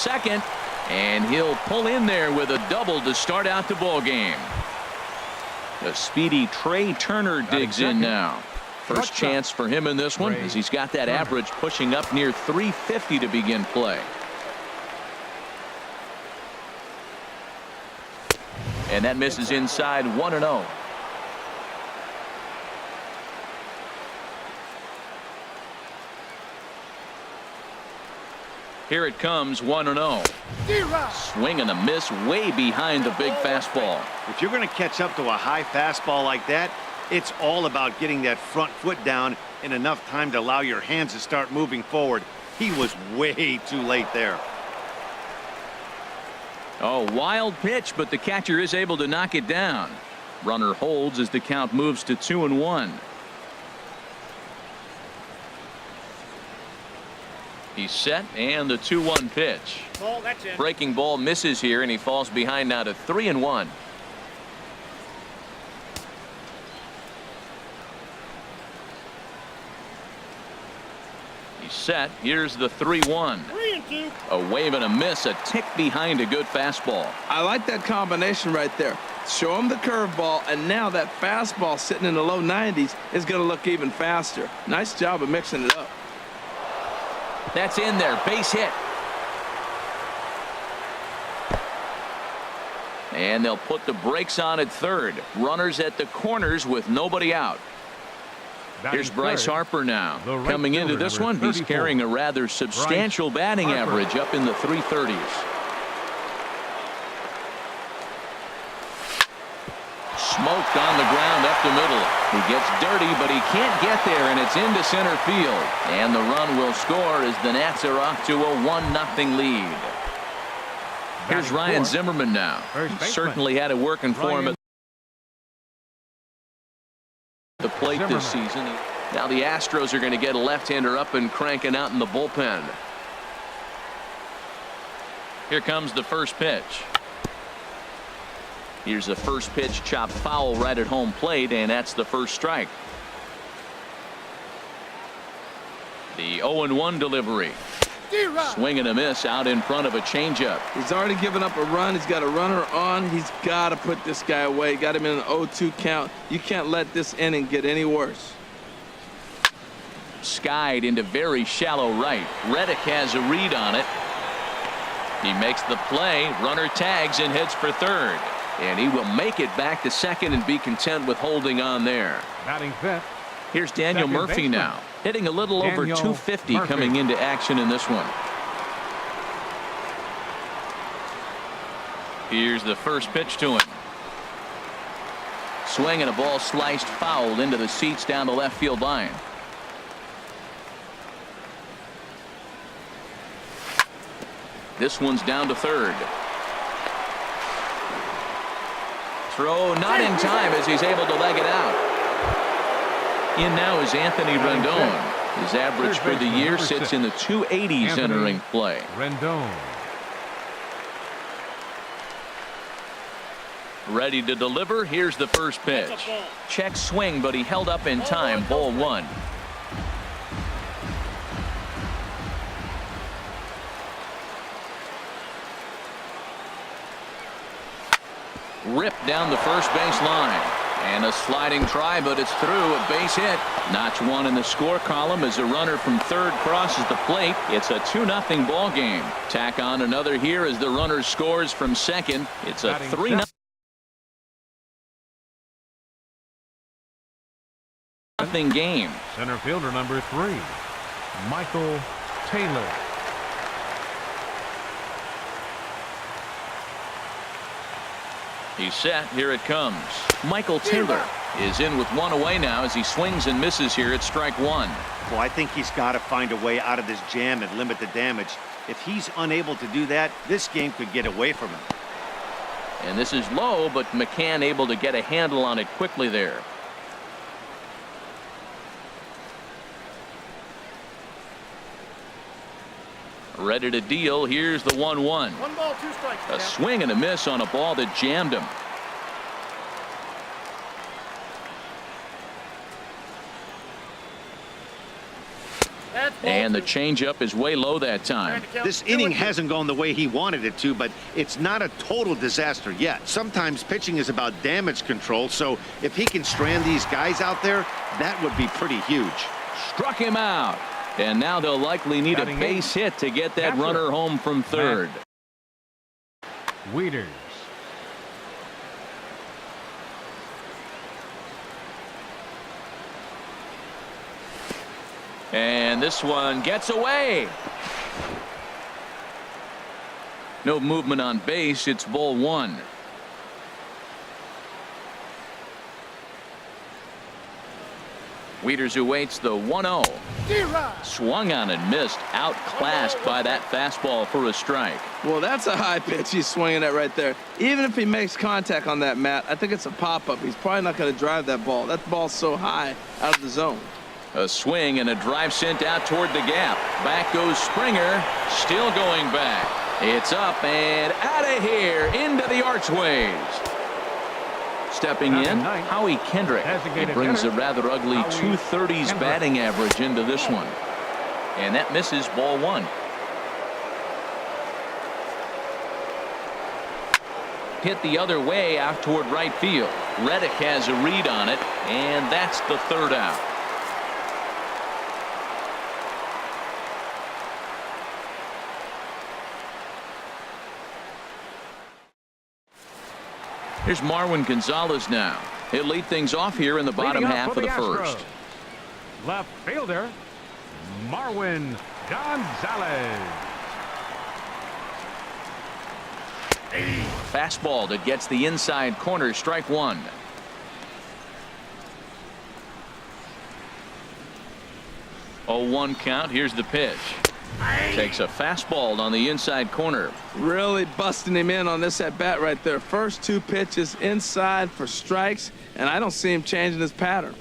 second, and he'll pull in there with a double to start out the ball game. The speedy Trey Turner digs in now. First chance for him in this one, as he's got that average pushing up near 350 to begin play. And that misses inside 1-0. Here it comes, 1-0. Swing and a miss way behind the big fastball. If you're going to catch up to a high fastball like that, it's all about getting that front foot down in enough time to allow your hands to start moving forward. He was way too late there. Oh, wild pitch, but the catcher is able to knock it down. Runner holds as the count moves to 2-1. He's set, and the 2-1 pitch. Breaking ball misses here, and he falls behind now to 3-1. He's set. Here's the 3-1. A wave and a miss, a tick behind a good fastball. I like that combination right there. Show him the curveball, and now that fastball sitting in the low 90s is going to look even faster. Nice job of mixing it up. That's in there, base hit. And they'll put the brakes on at third. Runners at the corners with nobody out. Here's Bryce Harper now. Coming into this one, he's carrying a rather substantial batting average up in the 330s. Smoked on the ground up the middle. He gets dirty, but he can't get there, and it's into center field. And the run will score as the Nats are off to a 1-0 lead. Here's Ryan Zimmerman now. He certainly had it working for him at the plate this season. Now the Astros are going to get a left-hander up and cranking out in the bullpen. Here comes the first pitch. Here's the first pitch, chopped foul right at home plate, and that's the first strike. The 0-1 delivery. Swing and a miss out in front of a changeup. He's already given up a run. He's got a runner on. He's got to put this guy away. Got him in an 0-2 count. You can't let this inning get any worse. Skied into very shallow right. Reddick has a read on it. He makes the play. Runner tags and heads for third. And he will make it back to second and be content with holding on there. Batting fifth. Here's Daniel Murphy now, hitting a little over 250 coming into action in this one. Here's the first pitch to him. Swing and a ball sliced foul into the seats down the left field line. This one's down to third. Throw not in time as he's able to leg it out. In now is Anthony Rendon. His average for the year sits in the 280s entering play. Rendon. Ready to deliver. Here's the first pitch. Check swing, but he held up in time. Ball one. Ripped down the first base line. And a sliding try, but it's through. A base hit. Notch one in the score column as a runner from third crosses the plate. It's a 2-0 ball game. Tack on another here as the runner scores from second. It's a 3-0 game. Center fielder number 3, Michael Taylor. He's set. Here it comes. Michael Taylor is in with one away now as he swings and misses here at strike one. Well, I think he's got to find a way out of this jam and limit the damage. If he's unable to do that, this game could get away from him. And this is low, but McCann able to get a handle on it quickly there. Ready to deal. Here's the 1-1. 1 ball, 2 strikes. A swing and a miss on a ball that jammed him. That's And the changeup is way low that time. This inning hasn't gone the way he wanted it to, but it's not a total disaster yet. Sometimes pitching is about damage control, so if he can strand these guys out there, that would be pretty huge. Struck him out. And now they'll likely need a base hit to get that runner home from third. Wieters. And this one gets away. No movement on base. It's ball one. Wieters awaits the 1-0. Swung on and missed. Outclassed by that fastball for a strike. Well, that's a high pitch he's swinging at right there. Even if he makes contact on that, Matt, I think it's a pop-up. He's probably not going to drive that ball. That ball's so high out of the zone. A swing and a drive sent out toward the gap. Back goes Springer. Still going back. It's up and out of here into the archways. Stepping in, Howie Kendrick. He brings a rather ugly 230s batting average into this one. And that misses ball one. Hit the other way out toward right field. Reddick has a read on it, and that's the third out. Here's Marwin Gonzalez now. He'll lead things off here in the bottom half of the first. Left fielder, Marwin Gonzalez. Fastball that gets the inside corner, strike one. Oh, 1 count. Here's the pitch. Takes a fastball on the inside corner. Really busting him in on this at bat right there. First 2 pitches inside for strikes, and I don't see him changing his pattern.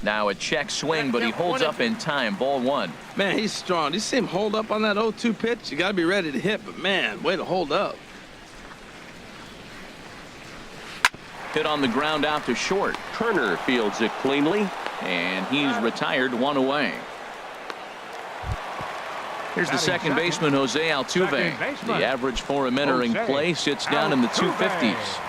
Now a check swing, but he holds up in time. Ball one. Man, he's strong. You see him hold up on that 0-2 pitch? You got to be ready to hit, but man, way to hold up. Hit on the ground out to short. Turner fields it cleanly, and he's retired, 1 away. Here's the second baseman, Jose Altuve. The average for him entering play sits down in the 250s.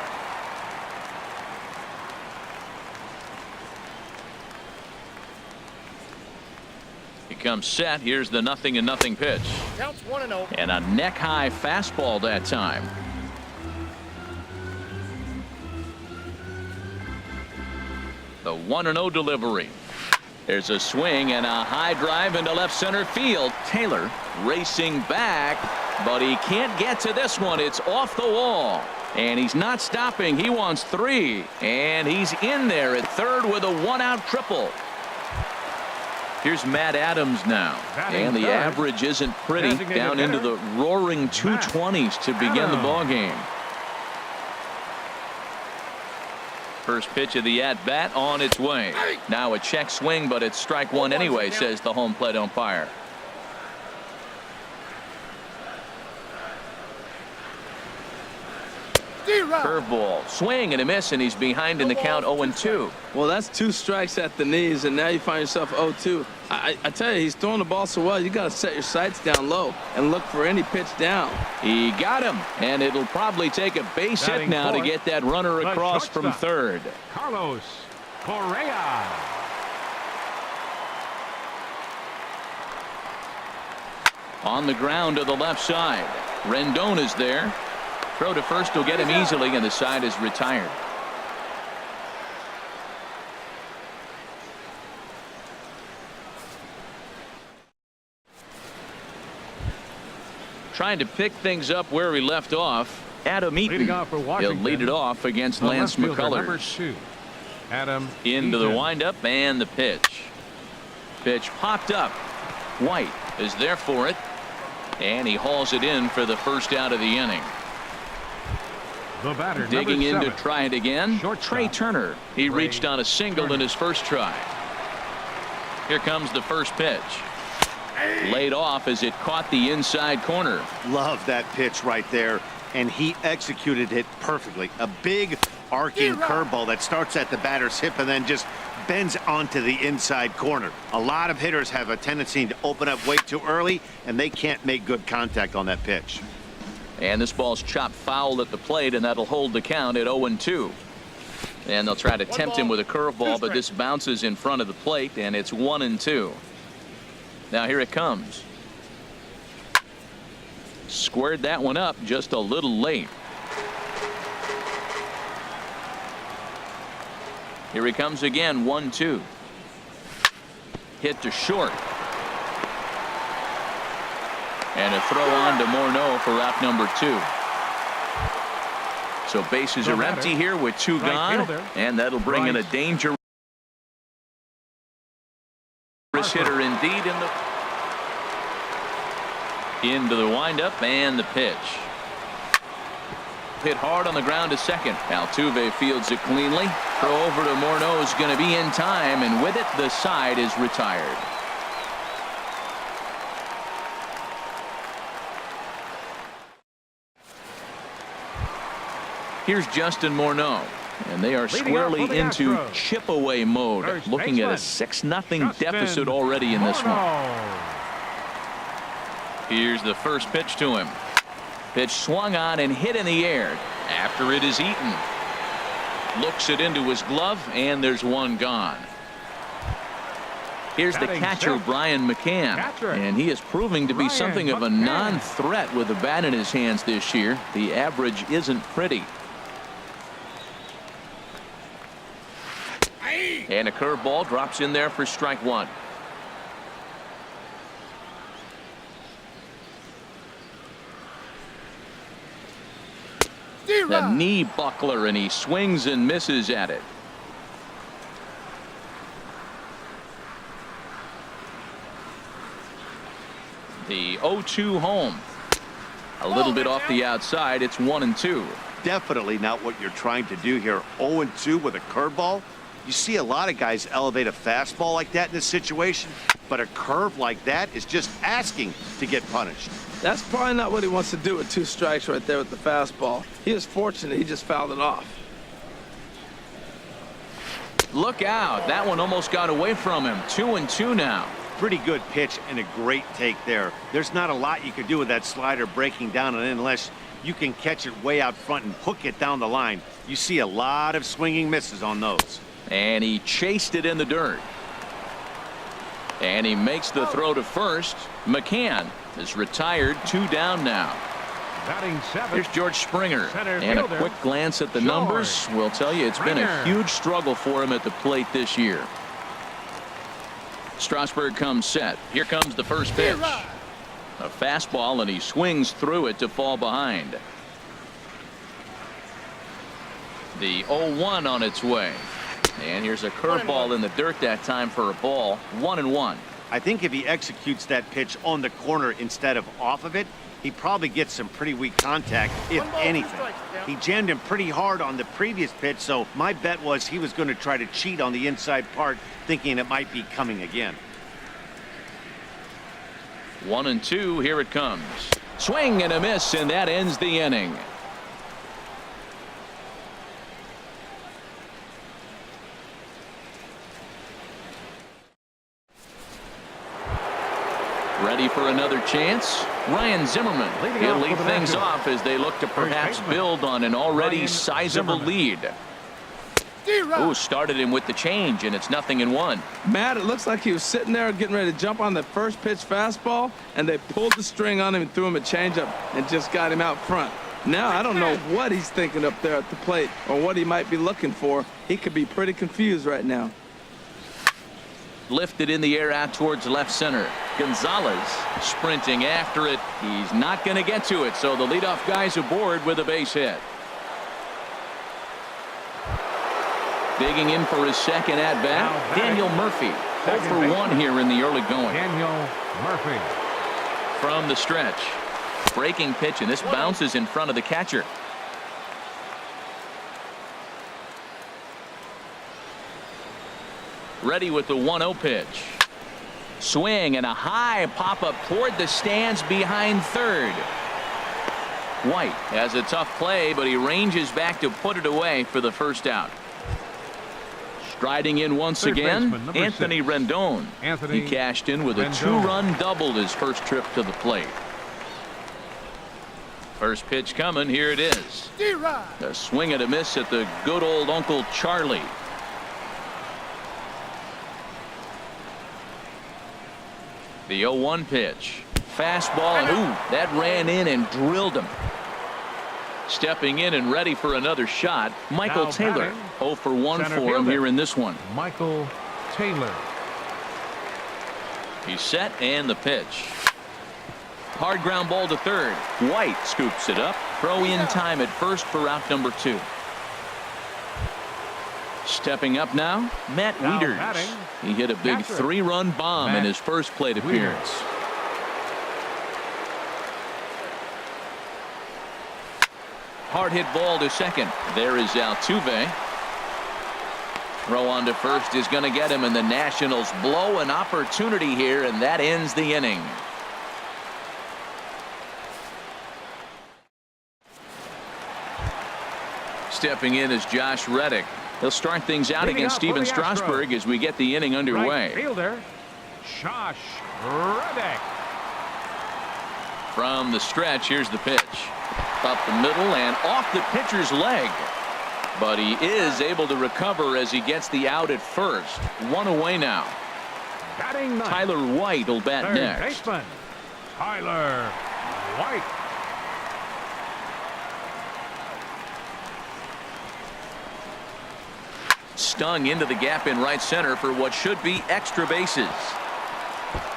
He comes set. Here's the 0-0 pitch. Counts 1-0. And a neck-high fastball that time. The 1-0 delivery. There's a swing and a high drive into left center field. Taylor racing back, but he can't get to this one. It's off the wall, and he's not stopping. He wants 3, and he's in there at third with a 1-out triple. Here's Matt Adams now, and the average isn't pretty, down into the roaring 220s to begin the ball game. First pitch of the at-bat on its way. Now a check swing, but it's strike one anyway, says the home plate umpire. Curveball, swing and a miss, and he's behind in the count 0-2. Well, that's 2 strikes at the knees, and now you find yourself 0-2. I tell you, he's throwing the ball so well, you got to set your sights down low and look for any pitch down. He got him, and it'll probably take a base hit now to get that runner across from third. Carlos Correa. On the ground to the left side. Rendon is there. Throw to first will get him easily, and the side is retired. Trying to pick things up where he left off. Adam Eaton. He'll lead it off against Lance McCullers. Adam into the windup and the pitch. Pitch popped up. White is there for it, and he hauls it in for the first out of the inning. The batter, digging in to 7. try it again. Shortstop. Trey Turner. He reached on a single in his first try. Here comes the first pitch. Laid off as it caught the inside corner. Love that pitch right there, and he executed it perfectly. A big arcing curveball that starts at the batter's hip and then just bends onto the inside corner. A lot of hitters have a tendency to open up way too early, and they can't make good contact on that pitch. And this ball's chopped foul at the plate, and that'll hold the count at 0-2. And they'll try to tempt him with a curveball, but this bounces in front of the plate, and it's 1-2. Now here it comes. Squared that one up just a little late. Here he comes again, 1-2. Hit to short. And a throw on to Morneau for out number 2. So bases are empty here with 2 gone, and that'll bring in a dangerous hitter indeed into the windup and the pitch. Hit hard on the ground to second. Altuve fields it cleanly. Throw over to Morneau is going to be in time, and with it the side is retired. Here's Justin Morneau, and they are squarely into chip-away mode, looking at a 6-0 deficit already in this one. Here's the first pitch to him. Pitch swung on and hit in the air after it is eaten. Looks it into his glove, and there's one gone. Here's the catcher, Brian McCann, and he is proving to be something of a non-threat with the bat in his hands this year. The average isn't pretty. And a curveball drops in there for strike 1. The knee buckler, and he swings and misses at it. The 0-2 home. A little bit off the outside. It's 1-2. Definitely not what you're trying to do here. 0-2 with a curveball. You see a lot of guys elevate a fastball like that in this situation, but a curve like that is just asking to get punished. That's probably not what he wants to do with 2 strikes right there with the fastball. He was fortunate he just fouled it off. Look out. That one almost got away from him. 2-2 now. Pretty good pitch and a great take there. There's not a lot you could do with that slider breaking down, and unless you can catch it way out front and hook it down the line, you see a lot of swinging misses on those. And he chased it in the dirt. And he makes the throw to first. McCann is retired. 2 down now. Here's George Springer, and a quick glance at the numbers will tell you it's been a huge struggle for him at the plate this year. Strasburg comes set. Here comes the first pitch. A fastball, and he swings through it to fall behind. The 0-1 on its way. And here's a curveball in the dirt that time for a ball. 1-1. I think if he executes that pitch on the corner instead of off of it, he probably gets some pretty weak contact, if anything. He jammed him pretty hard on the previous pitch, so my bet was he was going to try to cheat on the inside part, thinking it might be coming again. 1-2. Here it comes. Swing and a miss, and that ends the inning. Ready for another chance? Ryan Zimmerman. He'll lead things off as they look to perhaps build on an already sizable lead. Ooh, started him with the change, and it's 0-1. Matt, it looks like he was sitting there getting ready to jump on the first pitch fastball, and they pulled the string on him and threw him a changeup and just got him out front. Now I don't know what he's thinking up there at the plate or what he might be looking for. He could be pretty confused right now. Lifted in the air out towards left center. Gonzalez sprinting after it. He's not going to get to it, so the leadoff guy's aboard with a base hit. Digging in for his second at bat, Daniel Murphy. 0 for 1 here in the early going. Daniel Murphy. From the stretch. Breaking pitch, and this bounces in front of the catcher. Ready with the 1-0 pitch. Swing and a high pop up toward the stands behind third. White has a tough play, but he ranges back to put it away for the first out. Striding in once again, Anthony Rendon. He cashed in with a 2-run double his first trip to the plate. First pitch coming. Here it is. A swing and a miss at the good old Uncle Charlie. The 0-1 pitch. Fastball, and ooh, that ran in and drilled him. Stepping in and ready for another shot, Michael Taylor. 0 for 1 for him here in this one. Michael Taylor. He's set, and the pitch. Hard ground ball to third. White scoops it up. Throw in time at first for out number 2. Stepping up now, Matt Wieters. He hit a big 3-run bomb in his first plate appearance. Hard hit ball to second. There is Altuve. Throw on to first is going to get him, and the Nationals blow an opportunity here, and that ends the inning. Stepping in is Josh Reddick. He'll start things out against Steven Strasburg as we get the inning underway. Right fielder, Josh Reddick. From the stretch, here's the pitch. Up the middle and off the pitcher's leg. But he is able to recover as he gets the out at first. 1 away now. Batting ninth. Tyler White will bat Third next. baseman, Tyler White. Stung into the gap in right center for what should be extra bases.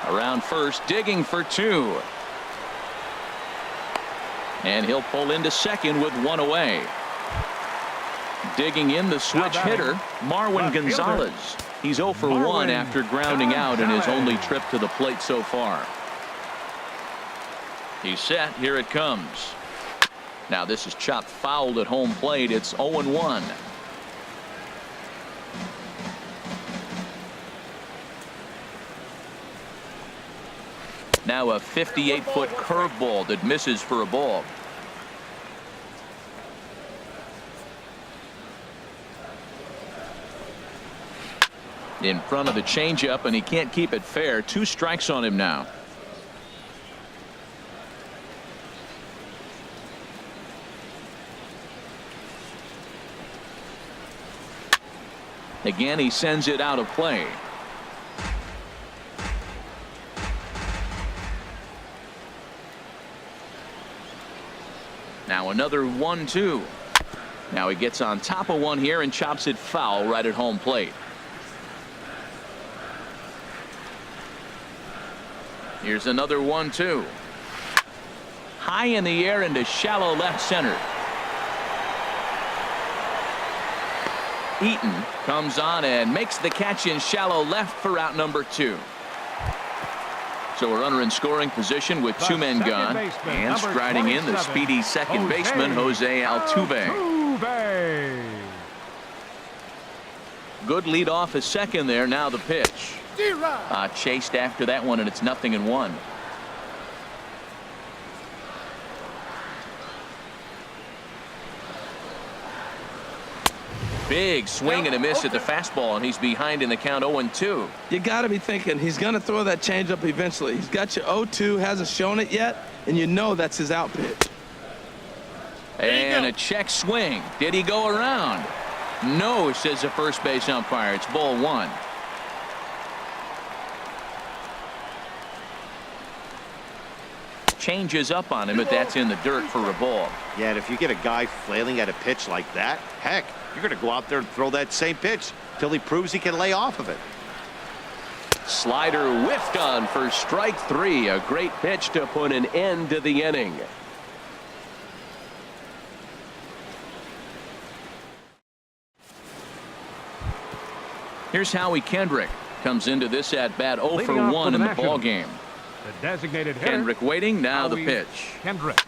Around first, digging for 2. And he'll pull into second with 1 away. Digging in the switch hitter, Marwin Gonzalez. He's 0 for 1 after grounding out in his only trip to the plate so far. He's set. Here it comes. Now this is chopped foul at home plate. It's 0-1. Now a 58-foot curveball that misses for a ball. In front of the changeup, and he can't keep it fair. 2 strikes on him now. Again, he sends it out of play. Now another 1-2. Now he gets on top of one here and chops it foul right at home plate. Here's another 1-2. High in the air into shallow left center. Eaton comes on and makes the catch in shallow left for out number 2. So a runner in scoring position with 2 men gone, and striding in the speedy second baseman Jose Altuve. Good lead off at second there. Now the pitch. Chased after that one, and it's 0-1. Big swing and a miss at the fastball, and he's behind in the count 0-2. You got to be thinking he's going to throw that changeup eventually. He's got your 0-2, hasn't shown it yet, and you know that's his out pitch. And a check swing. Did he go around? No, says the first base umpire. It's ball 1. Changes up on him, but that's in the dirt for a ball. Yeah, and if you get a guy flailing at a pitch like that, heck, you're going to go out there and throw that same pitch till he proves he can lay off of it. Slider whiffed on for strike 3. A great pitch to put an end to the inning. Here's Howie Kendrick. Comes into this at bat 0 for 1 in the ball game. The designated hitter. Kendrick waiting. Now the pitch. Kendrick.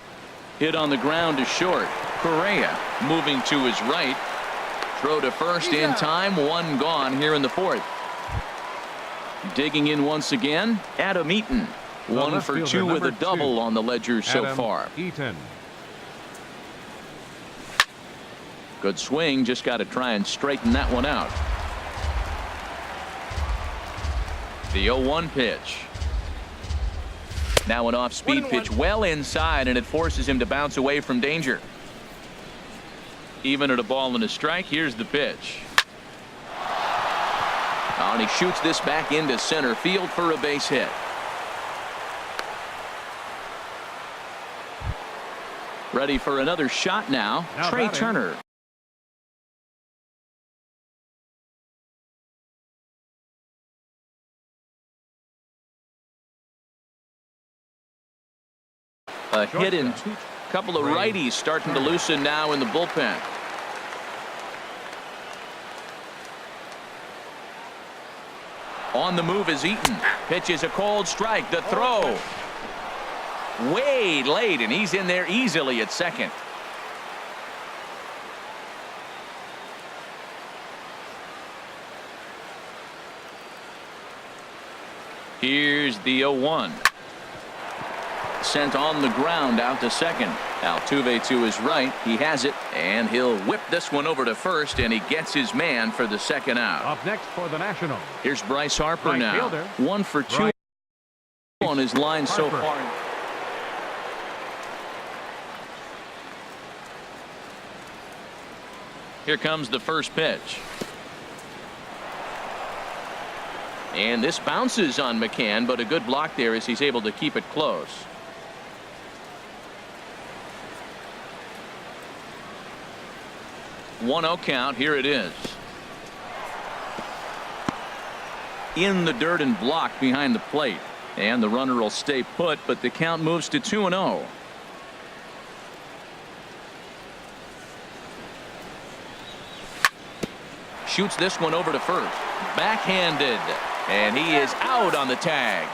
Hit on the ground to short. Correa moving to his right. Throw to first in time. 1 gone here in the 4th. Digging in once again, Adam Eaton. 1 for 2 with a double on the ledger so far. Eaton. Good swing, just got to try and straighten that one out. The 0-1 pitch. Now an off-speed pitch well inside, and it forces him to bounce away from danger. Even at a ball and a strike, here's the pitch. Oh, and he shoots this back into center field for a base hit. Ready for another shot now Trey Turner. A hit in two. Couple of righties starting to loosen now in the bullpen. On the move is Eaton. Pitch is a cold strike. The throw. Way late, and he's in there easily at second. Here's the 0-1. Sent on the ground out to second. Altuve to his right. He has it, and he'll whip this one over to first, and he gets his man for the second out. Up next for the Nationals. Here's Bryce Harper Right now. fielder. 1 for 2 on his line so Harper. far. Here comes the first pitch. And this bounces on McCann, but a good block there as he's able to keep it close. One 0 count. Here it is. In the dirt and blocked behind the plate. And the runner will stay put, but the count moves to 2-0. Shoots this one over to first. Backhanded. And he is out on the tag.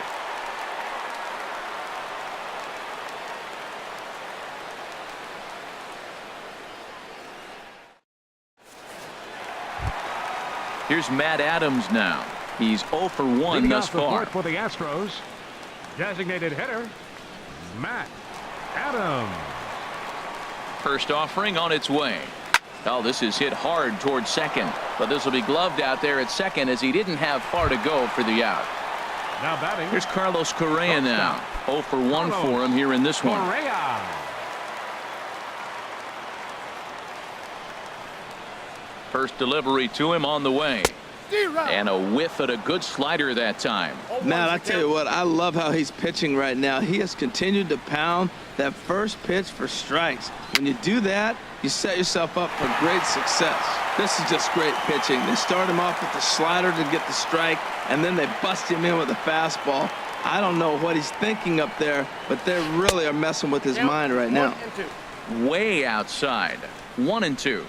Here's Matt Adams now. He's 0 for 1 thus far. For the Astros, designated hitter, Matt Adams. First offering on its way. Oh, this is hit hard towards second, but this will be gloved out there at second as he didn't have far to go for the out. Now batting. Here's Carlos Correa now. 0 for 1 for him here in this one. Correa. First delivery to him on the way. And a whiff at a good slider that time. Matt, I tell you what, I love how he's pitching right now. He has continued to pound that first pitch for strikes. When you do that, you set yourself up for great success. This is just great pitching. They start him off with the slider to get the strike, and then they bust him in with a fastball. I don't know what he's thinking up there, but they really are messing with his mind right now. Way outside. 1-2.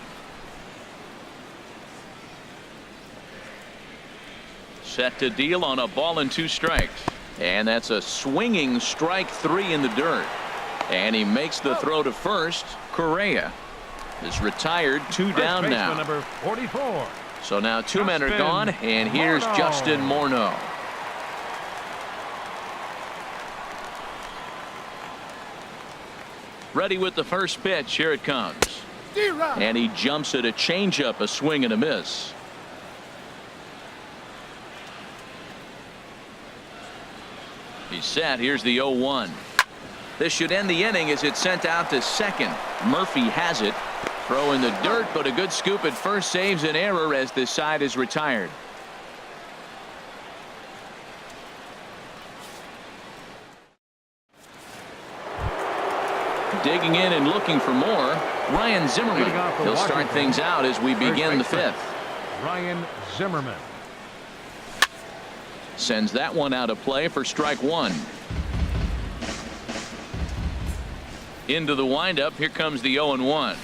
Set to deal on a ball and 2 strikes. And that's a swinging strike 3 in the dirt. And he makes the throw to first. Correa is retired. 2 down now. Number 44. So now 2 men are gone, and here's Justin Morneau. Ready with the first pitch. Here it comes. And he jumps at a changeup, a swing and a miss. He's set. Here's the 0-1. This should end the inning as it's sent out to second. Murphy has it. Throw in the dirt, but a good scoop at first saves an error as this side is retired. Digging in and looking for more, Ryan Zimmerman. He'll start things out as we begin the 5th. Ryan Zimmerman. Sends that one out of play for strike 1. Into the windup. Here comes the 0-1.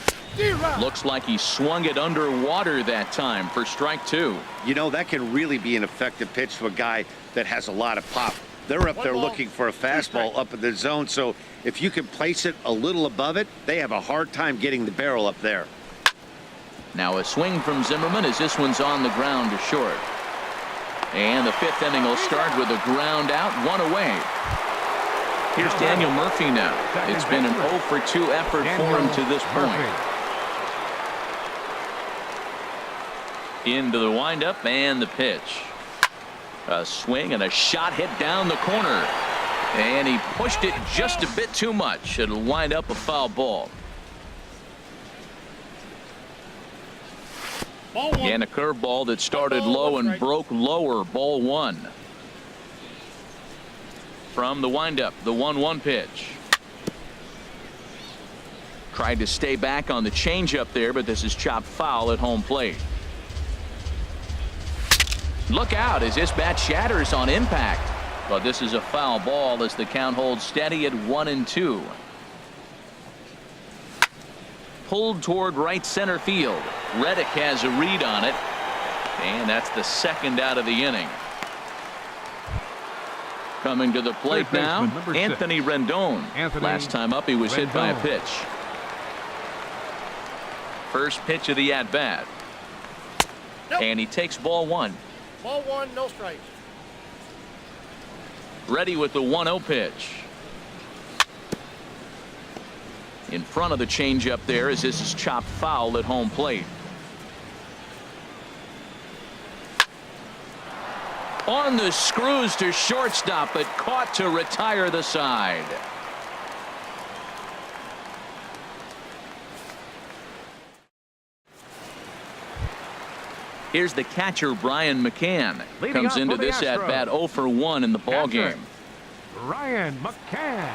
Looks like he swung it underwater that time for strike 2. You know, that can really be an effective pitch to a guy that has a lot of pop. They're up there looking for a fastball up in the zone, so if you can place it a little above it, they have a hard time getting the barrel up there. Now a swing from Zimmerman as this one's on the ground to short. And the 5th inning will start with a ground out, 1 away. Here's Daniel Murphy now. It's been an 0 for 2 effort for him to this point. Into the windup and the pitch. A swing and a shot hit down the corner. And he pushed it just a bit too much. It'll wind up a foul ball. And a curveball that started low and broke lower. Ball 1. From the windup, the 1-1 pitch. Tried to stay back on the changeup there, but this is chopped foul at home plate. Look out as this bat shatters on impact. But this is a foul ball as the count holds steady at 1-2. Pulled toward right center field. Reddick has a read on it. And that's the second out of the inning. Coming to the plate now, Anthony Rendon. Last time up he was hit by a pitch. First pitch of the at-bat. And he takes ball 1. Ball 1, no strikes. Ready with the 1-0 pitch. In front of the changeup there as this is chopped foul at home plate. On the screws to shortstop, but caught to retire the side. Here's the catcher, Brian McCann. Comes into this at bat 0 for 1 in the ball game. Ryan McCann.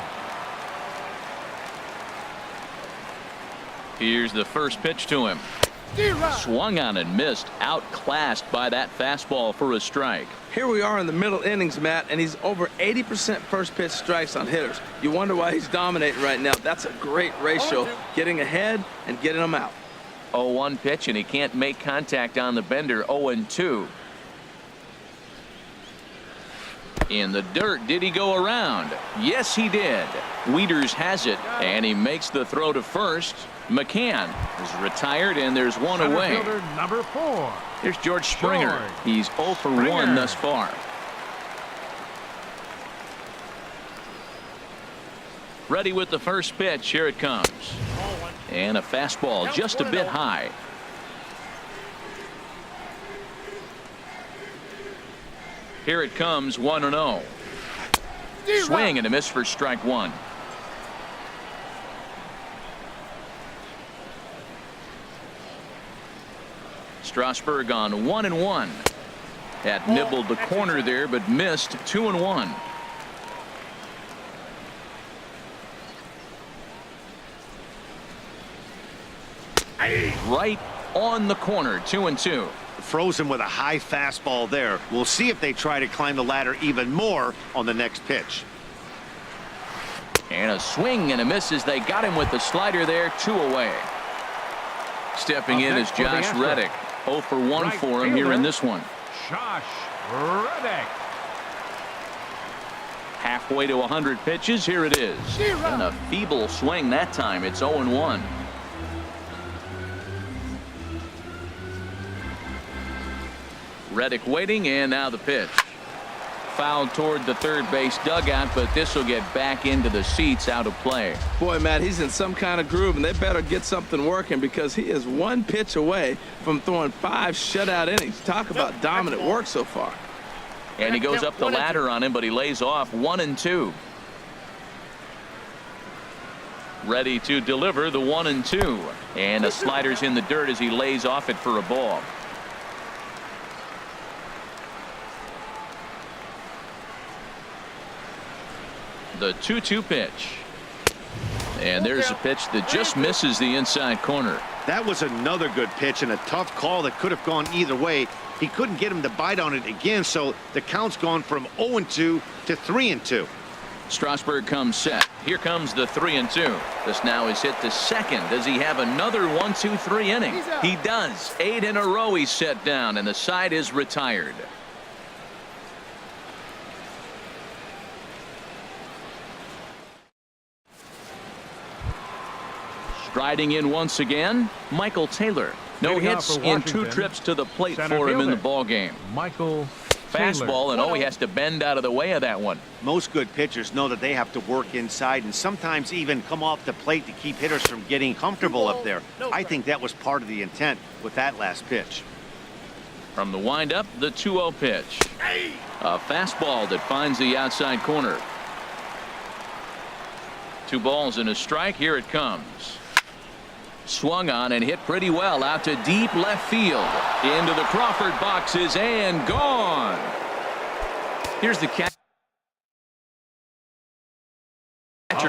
Here's the first pitch to him. Swung on and missed. Outclassed by that fastball for a strike. Here we are in the middle innings, Matt, and he's over 80% first pitch strikes on hitters. You wonder why he's dominating right now. That's a great ratio, getting ahead and getting them out. 0-1 pitch, and he can't make contact on the bender. 0-2. In the dirt, did he go around? Yes, he did. Wieters has it, and he makes the throw to first. McCann is retired, and there's one away. Number 4. Here's George Springer. He's 0 for 1 thus far. Ready with the first pitch. Here it comes. And a fastball just a bit high. Here it comes, 1-0. Swing and a miss for strike 1. Strasburg on 1-1. Had nibbled the corner there, but missed 2-1. Right on the corner, 2-2. Frozen with a high fastball there. We'll see if they try to climb the ladder even more on the next pitch. And a swing and a miss as they got him with the slider there. 2 away. Stepping in is Josh Reddick. 0 for 1 for him here in this one. Josh Reddick. Halfway to 100 pitches. Here it is. And a feeble swing that time. It's 0-1. Reddick waiting, and now the pitch. Fouled toward the third base dugout, but this will get back into the seats, out of play. Boy, Matt, he's in some kind of groove, and they better get something working because he is 1 pitch away from throwing 5 shutout innings. Talk about dominant work so far. And he goes up the ladder on him, but he lays off 1-2. Ready to deliver the 1-2. And the slider's in the dirt as he lays off it for a ball. The 2-2 pitch. And there's a pitch that just misses the inside corner. That was another good pitch and a tough call that could have gone either way. He couldn't get him to bite on it again, so the count's gone from 0-2 to 3-2. Strasburg comes set. Here comes the 3-2. This now is hit to second. Does he have another 1-2-3 inning? He does. 8 in a row he's set down, and the side is retired. Striding in once again, Michael Taylor. No hits in 2 trips to the plate for him in the ball game. Michael Fastball, and he has to bend out of the way of that one. Most good pitchers know that they have to work inside and sometimes even come off the plate to keep hitters from getting comfortable up there. I think that was part of the intent with that last pitch. From the windup, the 2-0 pitch. A fastball that finds the outside corner. 2 balls and a strike. Here it comes. Swung on and hit pretty well out to deep left field. Into the Crawford boxes and gone. Here's the catcher,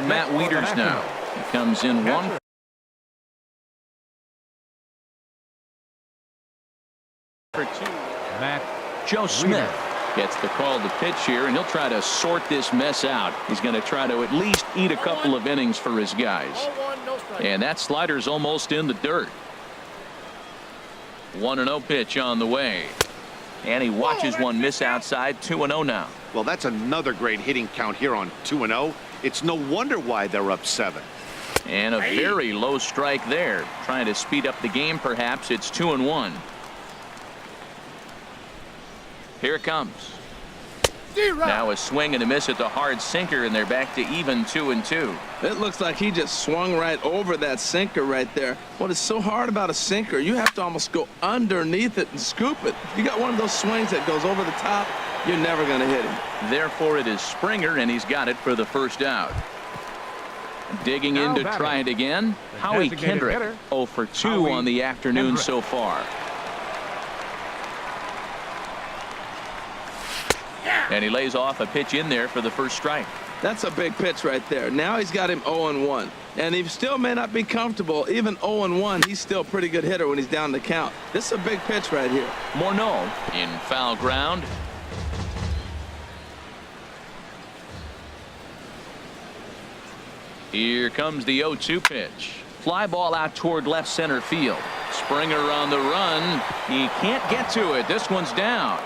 Matt Wieters now. He comes in 1 for 2. Matt Joe Smith gets the call to pitch here, and he'll try to sort this mess out. He's going to try to at least eat a couple of innings for his guys. Ball 1, no strikes. And that slider's almost in the dirt. 1-0 pitch on the way. And he watches one miss outside. 2-0 now. Well, that's another great hitting count here on 2-0. It's no wonder why they're up 7. And a very low strike there. Trying to speed up the game, perhaps. It's 2-1. Here it comes. Now a swing and a miss at the hard sinker, and they're back to even 2-2. It looks like he just swung right over that sinker right there. What is so hard about a sinker, you have to almost go underneath it and scoop it. If you got one of those swings that goes over the top, you're never going to hit him. Therefore, it is Springer, and he's got it for the first out. Digging in to try it again. Howie Kendrick, 0 for 2 on the afternoon so far. And he lays off a pitch in there for the first strike. That's a big pitch right there. Now he's got him 0-1. And he still may not be comfortable. Even 0-1, he's still a pretty good hitter when he's down the count. This is a big pitch right here. Morneau in foul ground. Here comes the 0-2 pitch. Fly ball out toward left center field. Springer on the run. He can't get to it. This one's down.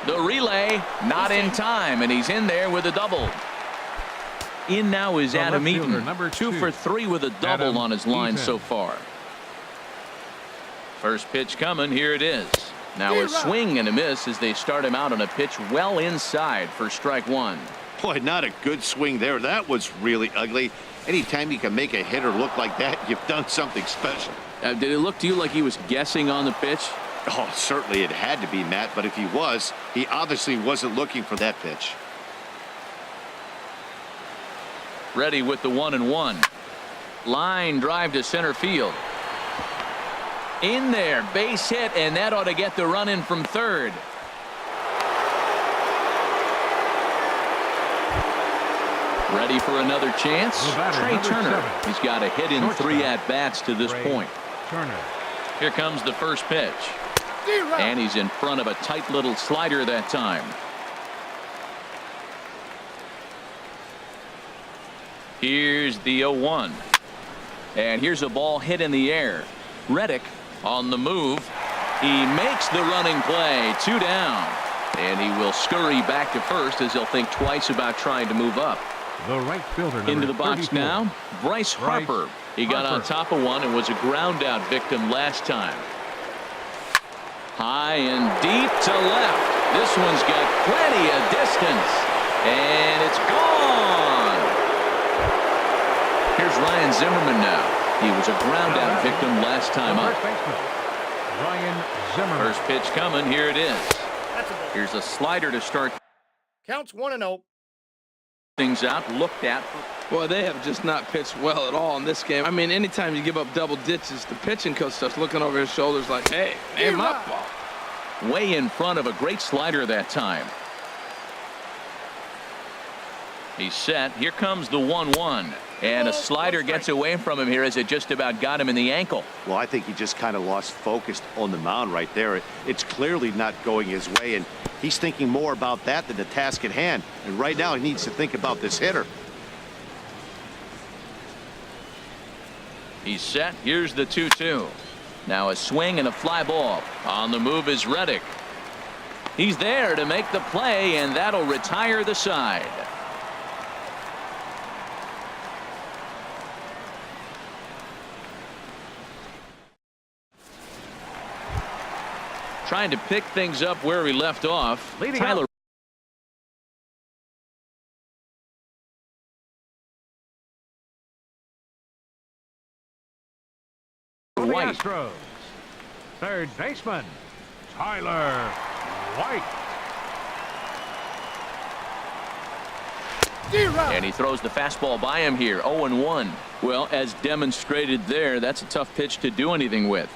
The relay not in time, and he's in there with a double. In now is Adam Eaton, 2 for 3 with a double on his line so far. First pitch coming. Here it is. Now a swing and a miss as they start him out on a pitch well inside for strike 1. Boy, not a good swing there. That was really ugly. Anytime you can make a hitter look like that, you've done something special. Did it look to you like he was guessing on the pitch? Oh, certainly it had to be, Matt, but if he was, he obviously wasn't looking for that pitch. Ready with the 1-1. Line drive to center field. In there, base hit, and that ought to get the run in from third. Ready for another chance? Trey Turner. He's got a hit in 3 at-bats to this point. Here comes the first pitch. And he's in front of a tight little slider that time. Here's the 0-1. And here's a ball hit in the air. Reddick on the move. He makes the running play. 2 down. And he will scurry back to first as he'll think twice about trying to move up. The right fielder, into the box 34. now. Bryce Harper. He got on top of one and was a ground out victim last time. High and deep to left. This one's got plenty of distance. And it's gone. Here's Ryan Zimmerman now. He was a ground out victim last time up. Ryan Zimmerman. First pitch coming. Here it is. Here's a slider to start Counts 1-0. things out. Looked at. Boy, they have just not pitched well at all in this game. I mean, anytime you give up double ditches, the pitching coach starts looking over his shoulders like, hey, aim up ball. Way in front of a great slider that time. He's set. Here comes the 1-1. And a slider gets away from him here as it just about got him in the ankle. Well, I think he just kind of lost focus on the mound right there. It's clearly not going his way, and he's thinking more about that than the task at hand. And right now he needs to think about this hitter. He's set. Here's the 2-2. Now a swing and a fly ball. On the move is Reddick. He's there to make the play, and that'll retire the side. Trying to pick things up where we left off. Tyler For the White. Astros, Third baseman, Tyler White. And he throws the fastball by him here. 0-1. Well, as demonstrated there, that's a tough pitch to do anything with.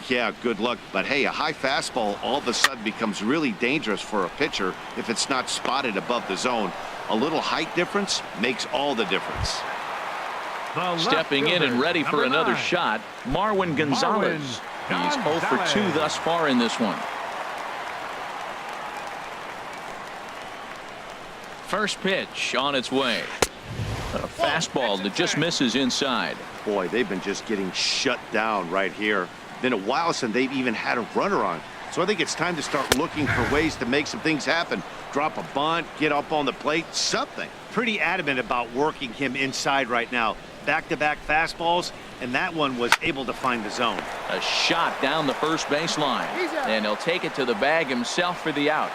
Yeah, good luck. But hey, a high fastball all of a sudden becomes really dangerous for a pitcher if it's not spotted above the zone. A little height difference makes all the difference. Stepping in and ready for another shot, Marwin Gonzalez. He's 0 for 2 thus far in this one. First pitch on its way. A fastball that just misses inside. Boy, they've been just getting shut down right here. Been a while since they've even had a runner on. So I think it's time to start looking for ways to make some things happen. Drop a bunt, get up on the plate, something. Pretty adamant about working him inside right now. Back-to-back fastballs, and that one was able to find the zone. A shot down the first baseline. And he'll take it to the bag himself for the out.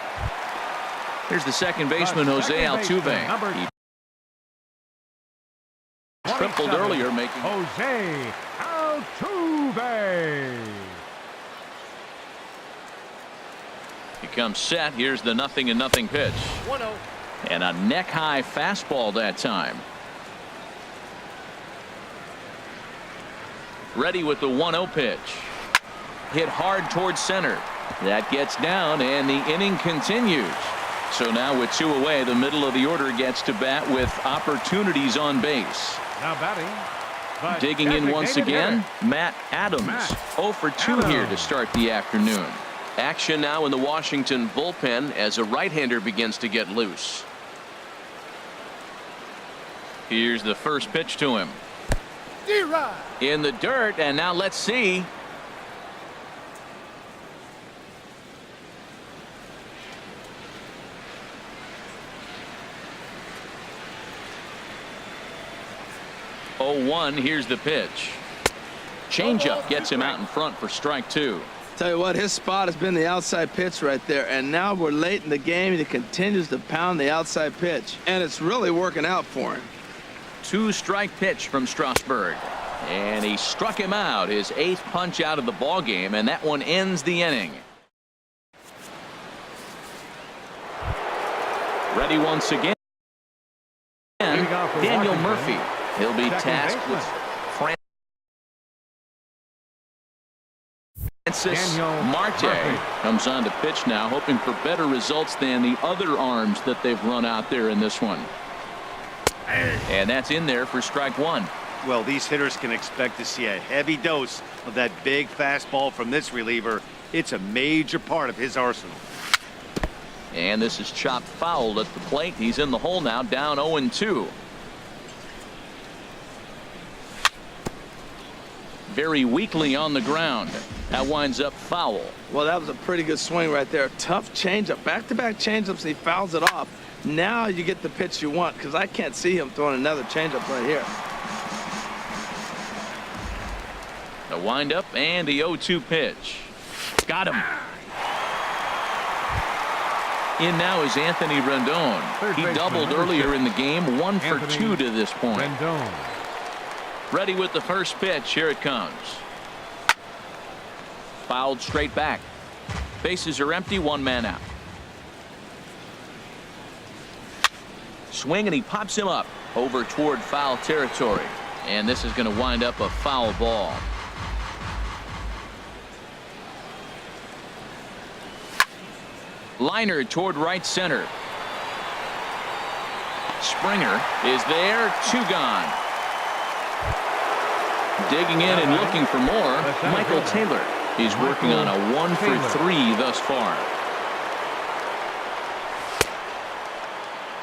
Here's the second baseman, Jose Altuve. He tripled earlier, making Jose Altuve. He comes set. Here's the 0-0 pitch. 1-0. And a neck-high fastball that time. Ready with the 1-0 pitch. Hit hard towards center. That gets down, and the inning continues. So now with 2 away, the middle of the order gets to bat with opportunities on base. Now batting. Digging in once again, Matt Adams. 0 for 2 here to start the afternoon. Action now in the Washington bullpen as a right-hander begins to get loose. Here's the first pitch to him. In the dirt, and now let's see. Here's the pitch. Changeup gets him out in front for strike 2. Tell you what, his spot has been the outside pitch right there, and now we're late in the game and he continues to pound the outside pitch, and it's really working out for him. 2-strike pitch from Strasburg, and he struck him out, his 8th punch out of the ball game, and that one ends the inning. Ready once again, Daniel Murphy. He'll be tasked with Francis Marte. Comes on to pitch now, hoping for better results than the other arms that they've run out there in this one. And that's in there for strike 1. Well, these hitters can expect to see a heavy dose of that big fastball from this reliever. It's a major part of his arsenal. And this is chopped foul at the plate. He's in the hole now, down 0-2. Very weakly on the ground. That winds up foul. Well, that was a pretty good swing right there. Tough changeup. Back-to-back changeups, he fouls it off. Now you get the pitch you want, because I can't see him throwing another changeup right here. The windup and the 0-2 pitch. Got him. In now is Anthony Rendon. He doubled earlier in the game, 1 for 2 to this point. Rendon. Ready with the first pitch. Here it comes. Fouled straight back. Bases are empty, 1 man out. Swing, and he pops him up over toward foul territory. And this is going to wind up a foul ball. Liner toward right center. Springer is there. 2 gone. Digging in and looking for more, Michael Taylor. He's working on a 1 for 3 thus far.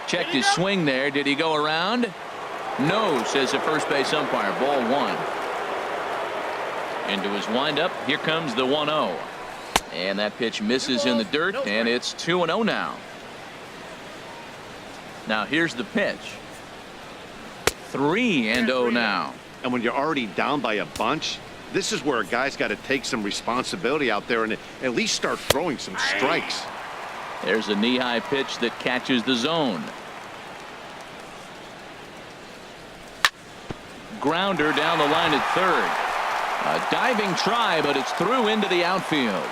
Checked his swing there. Did he go around? No, says the first base umpire. Ball 1. Into his windup. Here comes the 1-0. And that pitch misses in the dirt, and it's 2-0 now. Now here's the pitch. 3-0 now. And when you're already down by a bunch, this is where a guy's got to take some responsibility out there and at least start throwing some strikes. There's a knee-high pitch that catches the zone. Grounder down the line at third. A diving try, but it's through into the outfield.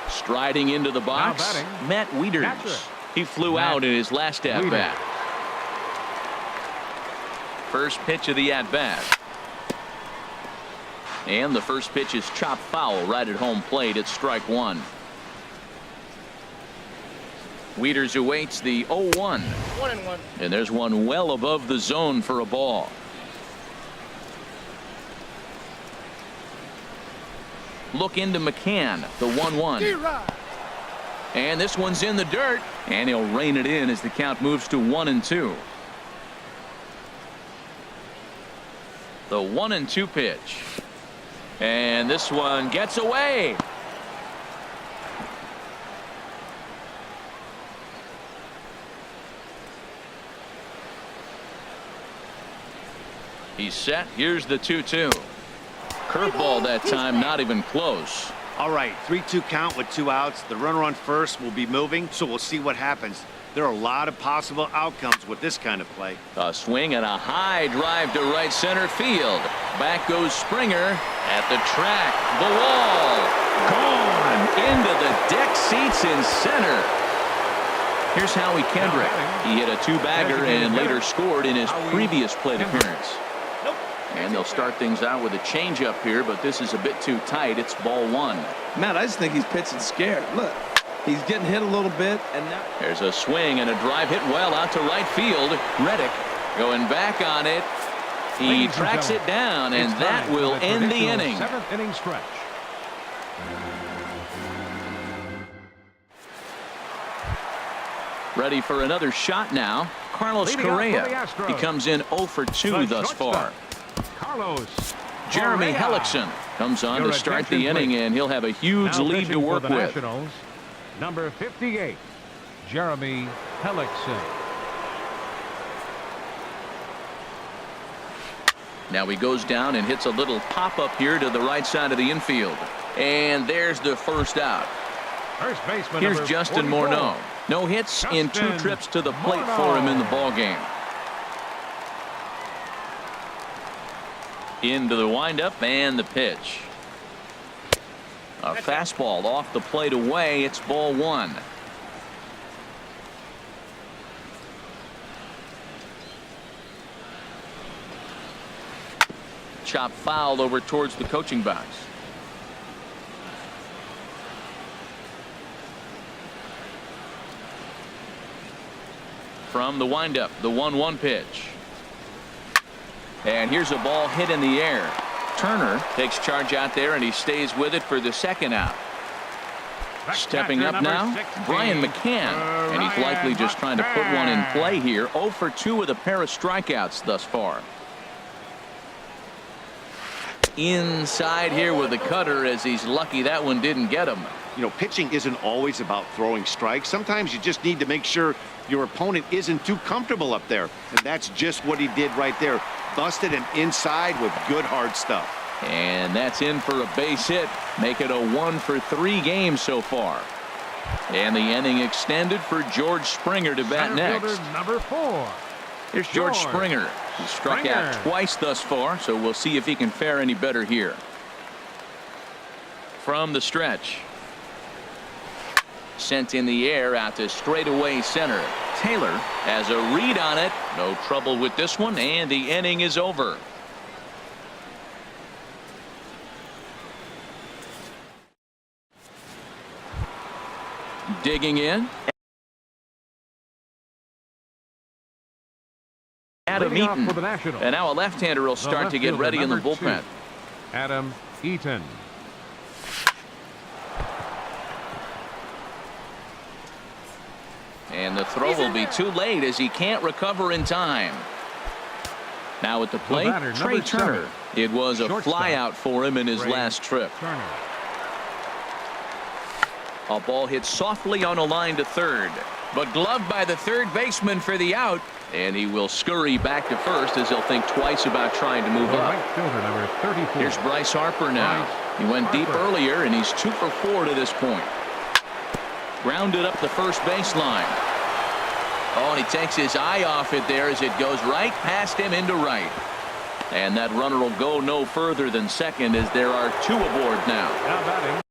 Striding into the box, Matt Wieters. Catcher. He flew out in his last at-bat. First pitch of the at-bat. And the first pitch is chopped foul right at home plate. It's strike one. Wieters awaits the 0-1. 1-1. And there's one well above the zone for a ball. Look into McCann, the 1-1. And this one's in the dirt, and he'll rein it in as the count moves to 1-2. The 1-2 pitch. And this one gets away. He's set. Here's the 2-2. Curveball that time, not even close. All right, 3-2 count with 2 outs. The runner on first will be moving, so we'll see what happens. There are a lot of possible outcomes with this kind of play. A swing and a high drive to right center field. Back goes Springer at the track. The wall. Gone into the deck seats in center. Here's Howie Kendrick. He hit a 2-bagger and later scored in his previous plate appearance. And they'll start things out with a changeup here, but this is a bit too tight. It's ball 1. Matt, I just think he's pitching scared. Look, he's getting hit a little bit, and now There's a swing and a drive hit well out to right field. Reddick going back on it. He tracks it down, and that will end the inning. 7th inning stretch. Ready for another shot now. Carlos Leading off for the Correa. Astros. He comes in 0 for 2 The thus far. shortstop, Carlos Jeremy Correa. Hellickson comes on Your to start the attention, inning, please. and he'll have a huge Now lead pitching to for work the with. Nationals, number 58, Jeremy Hellickson. Now he goes down and hits a little pop-up here to the right side of the infield. And there's the first out. First baseman Here's number Justin 44. Morneau. No hits in 2 Justin trips to the plate for him in the ballgame. Into the windup and the pitch. A fastball off the plate away. It's ball 1. Chop foul over towards the coaching box. From the windup, the 1-1 pitch. And here's a ball hit in the air. Turner takes charge out there, and he stays with it for the second out. Stepping up now, Brian McCann. And he's likely just trying to put one in play here. 0 for 2 with a pair of strikeouts thus far. Inside here with the cutter, as he's lucky that one didn't get him. You know, pitching isn't always about throwing strikes. Sometimes you just need to make sure your opponent isn't too comfortable up there. And that's just what he did right there. Busted him inside with good hard stuff. And that's in for a base hit. Make it a 1 for 3 games so far. And the inning extended for George Springer to bat Center next. fielder number 4. Here's George Springer. He struck out twice thus far, so we'll see if he can fare any better here. From the stretch. Sent in the air out to straightaway center. Taylor has a read on it. No trouble with this one, and the inning is over. Digging in. Adam Leading off Eaton. for the Nationals, And now a left-hander will the start left to get fielder, ready in the number bullpen. 2, Adam Eaton. And the throw will be too late as he can't recover in time. Now at the plate, batter, Trey number 7, Turner. It was a shortstop, flyout for him in his Trey last trip. Turner. A ball hit softly on a line to third, but gloved by the third baseman for the out. And he will scurry back to first as he'll think twice about trying to move The up. right fielder number 34. Here's Bryce Harper now. He went deep earlier, and he's 2 for 4 to this point. Grounded up the first baseline. Oh, and he takes his eye off it there as it goes right past him into right. And that runner will go no further than second as there are 2 aboard now. Now batting.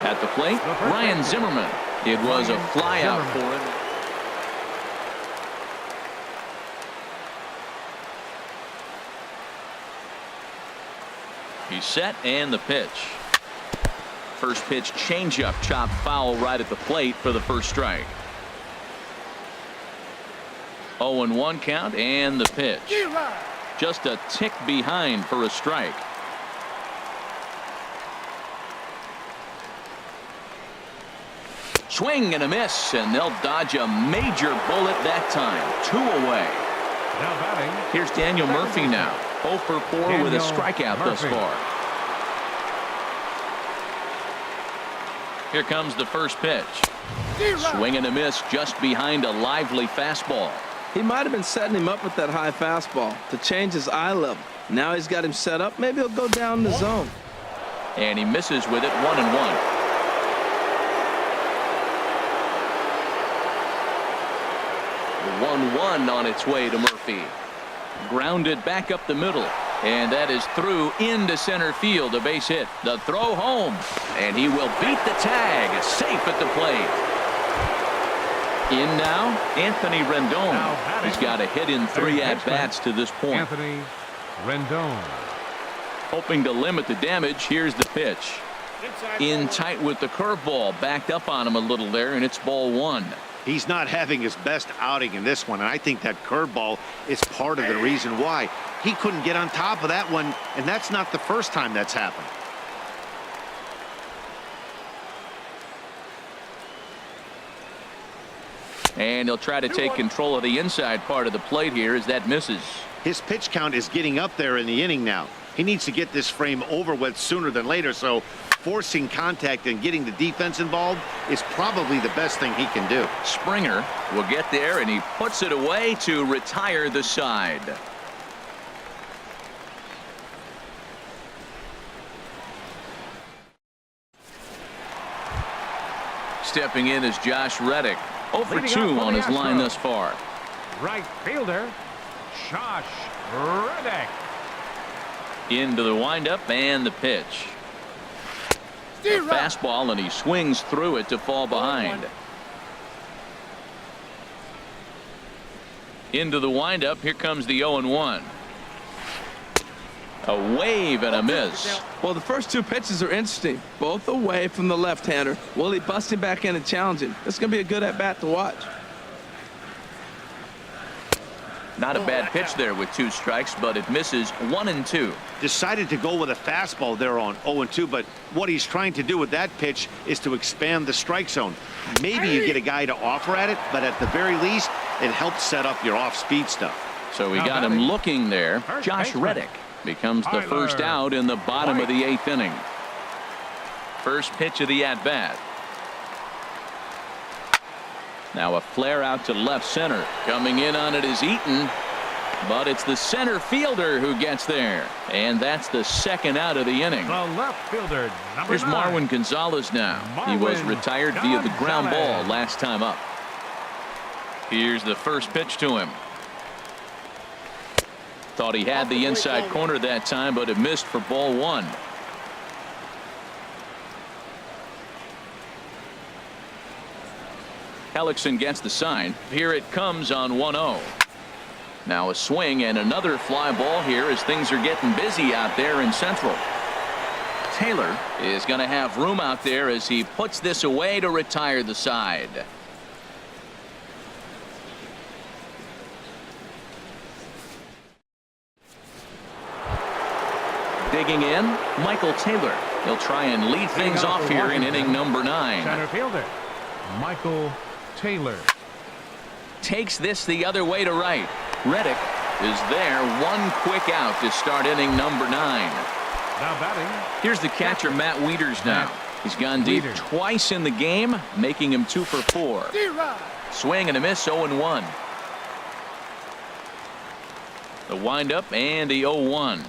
At the plate, Ryan Zimmerman. It was a fly out for him. He's set and the pitch. First pitch changeup chopped foul right at the plate for the first strike. 0-1 count and the pitch. Just a tick behind for a strike. Swing and a miss, and they'll dodge a major bullet that time. 2 away. Now batting. Here's Daniel Murphy now. 0 for 4 with a strikeout thus far. Here comes the first pitch. Swing and a miss just behind a lively fastball. He might have been setting him up with that high fastball to change his eye level. Now he's got him set up. Maybe he'll go down the zone. And he misses with it. 1-1. The 1-1 on its way to Murphy. Grounded back up the middle. And that is through into center field. A base hit. The throw home. And he will beat the tag. Safe at the plate. In now, Anthony Rendon. He's got a hit in 3 at-bats to this point. Anthony Rendon. Hoping to limit the damage. Here's the pitch. In tight with the curveball. Backed up on him a little there, and it's ball 1. He's not having his best outing in this one, and I think that curveball is part of the reason why. He couldn't get on top of that one, and that's not the first time that's happened. And he'll try to take control of the inside part of the plate here as that misses. His pitch count is getting up there in the inning now. He needs to get this frame over with sooner than later, so forcing contact and getting the defense involved is probably the best thing he can do. Springer will get there, and he puts it away to retire the side. Stepping in is Josh Reddick. 0 for 2 on his line thus far. Right fielder, Josh Reddick. Into the windup and the pitch. A fastball, and he swings through it to fall behind. Into the windup. Here comes the 0-1. A wave and a miss. Well, the first 2 pitches are interesting. Both away from the left-hander. Will he bust him back in and challenge him? This is going to be a good at-bat to watch. Not a bad pitch there with 2 strikes, but it misses. 1-2. Decided to go with a fastball there on 0-2, but what he's trying to do with that pitch is to expand the strike zone. Maybe you get a guy to offer at it, but at the very least, it helps set up your off-speed stuff. So we got him looking there. Josh Reddick becomes the first out in the bottom of the 8th inning. First pitch of the at-bat. Now a flare out to left center. Coming in on it is Eaton. But it's the center fielder who gets there. And that's the second out of the inning. The left fielder, number Here's 9. Marwin Gonzalez now. He was retired via the ground ball last time up. Here's the first pitch to him. Thought he had the inside corner that time, but it missed for ball 1. Hellickson gets the sign. Here it comes on 1-0. Now a swing and another fly ball here as things are getting busy out there in Central. Taylor is going to have room out there as he puts this away to retire the side. Digging in, Michael Taylor. He'll try and lead things off here in inning number 9. Center fielder, Michael Taylor. Takes this the other way to right. Reddick is there. 1 quick out to start inning number 9. Now batting. Here's the catcher, Matt Wieters now. He's gone deep Leader. twice in the game, making him 2 for 4. D-Rod. Swing and a miss, 0-1. The windup and the 0-1.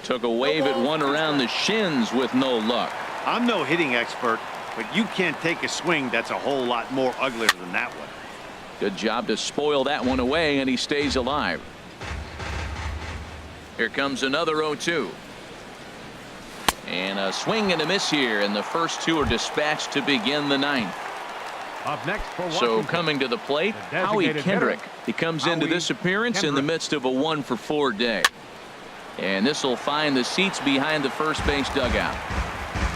Took a wave at one around the shins with no luck. I'm no hitting expert, but you can't take a swing that's a whole lot more uglier than that one. Good job to spoil that one away, and he stays alive. Here comes another 0-2. And a swing and a miss here, and the first two are dispatched to begin the ninth. Up next for So Washington. coming to the plate, The Howie designated Kendrick. hitter, He comes into Howie this appearance in the Kendrick. midst of a 1 for 4 day. And this will find the seats behind the first base dugout.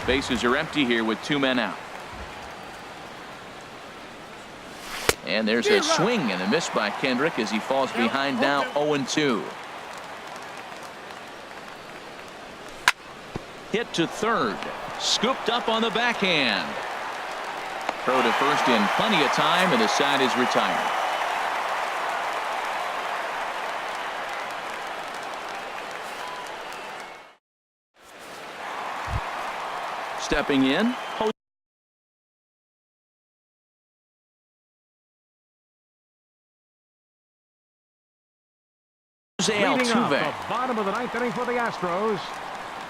Bases are empty here with 2 men out. And there's a swing and a miss by Kendrick as he falls behind now 0-2. Hit to third. Scooped up on the backhand. Throw to first in plenty of time, and the side is retired. Stepping in, Jose Leading off Altuve. the bottom of the ninth inning for the Astros,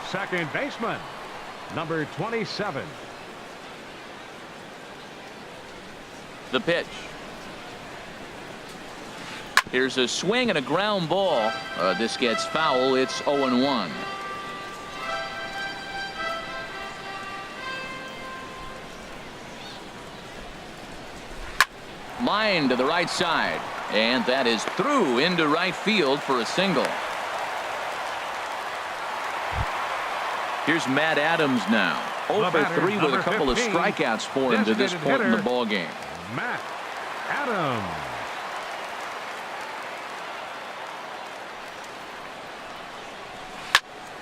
second baseman, number 27. The pitch. Here's a swing and a ground ball. This gets foul. It's 0-1. Line to the right side, and that is through into right field for a single. Here's Matt Adams now. 0 for 3 with a couple of 15, strikeouts for him to this designated point in the hitter, ball game. Matt Adams.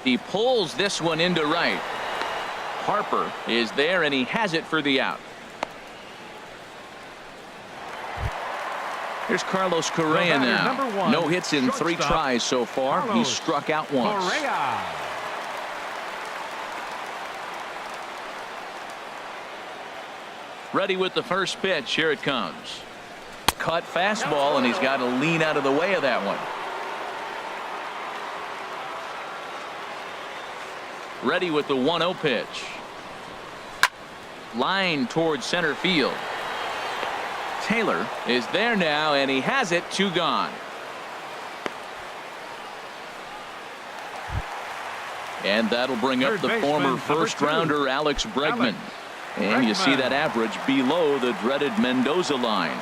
He pulls this one into right. Harper is there, and he has it for the out. Here's Carlos Correa batter, now. number 1, No hits in 3 shortstop, tries so far. He's Carlos struck out once. Correa. Ready with the first pitch. Here it comes. Cut fastball, and he's got to lean out of the way of that one. Ready with the 1-0 pitch. Line towards center field. Taylor is there now, and he has it. 2 gone. And that'll bring up Third the baseman, former number 2, first-rounder Alex Bregman. And you see that average below the dreaded Mendoza line.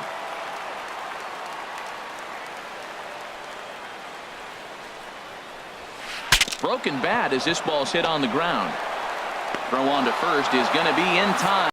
Broken bat as this ball's hit on the ground. Throw on to first is going to be in time.